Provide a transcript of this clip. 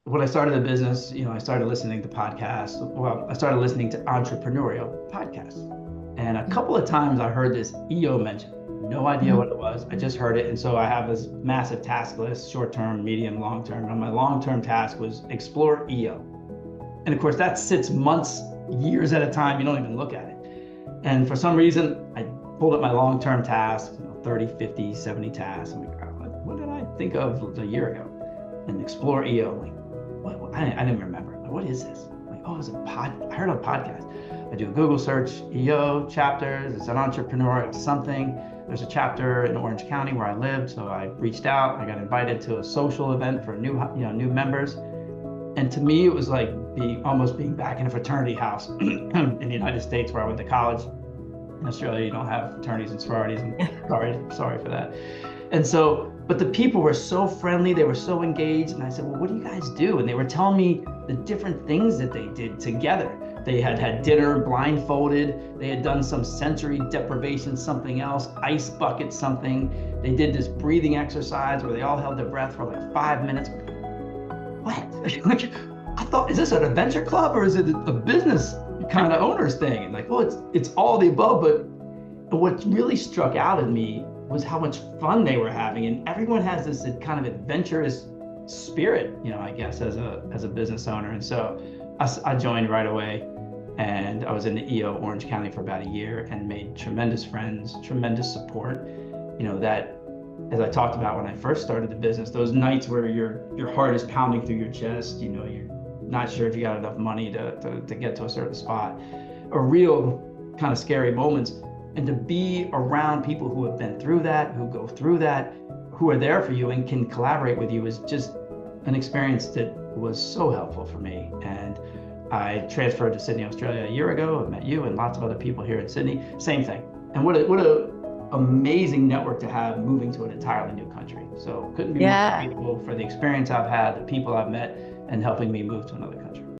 when I started the business, I started listening to podcasts. Well, I started listening to entrepreneurial podcasts. And a couple of times I heard this EO mentioned. No idea Mhm. what it was. I just heard it. And so I have this massive task list, short term, medium, long term. And my long term task was explore EO. And of course, that sits months, years at a time. You don't even look at it. And for some reason, I pulled up my long term tasks, 30, 50, 70 tasks. I'm like, what did I think of a year ago? And explore EO. I'm like, I didn't remember. Like, what is this? I'm like, oh, it's a pod. I heard on a podcast. I do a Google search, EO chapters. It's an entrepreneur of something. There's a chapter in Orange County where I lived, so I reached out. I got invited to a social event for new members. And to me, it was like almost being back in a fraternity house in the United States where I went to college. In Australia, you don't have fraternities and sororities, and sorry for that. And so, but the people were so friendly, they were so engaged. And I said, well, what do you guys do? And they were telling me the different things that they did together. They had had dinner blindfolded. They had done some sensory deprivation, something else, ice bucket, something. They did this breathing exercise where they all held their breath for like 5 minutes. What? Like, I thought, is this an adventure club or is it a business kind of owners thing? And like, well, it's all the above, but what really struck out at me was how much fun they were having, and everyone has this kind of adventurous spirit, I guess, as a business owner. And so I joined right away, and I was in the EO Orange County for about a year and made tremendous friends, tremendous support. That, as I talked about when I first started the business, those nights where your heart is pounding through your chest, you're not sure if you got enough money to get to a certain spot, or real kind of scary moments. And to be around people who have been through that, who go through that, who are there for you and can collaborate with you is just an experience that was so helpful for me. And I transferred to Sydney, Australia a year ago. I met you and lots of other people here in Sydney. Same thing. And what a amazing network to have moving to an entirely new country. So couldn't be more Yeah. grateful for the experience I've had, the people I've met, and helping me move to another country.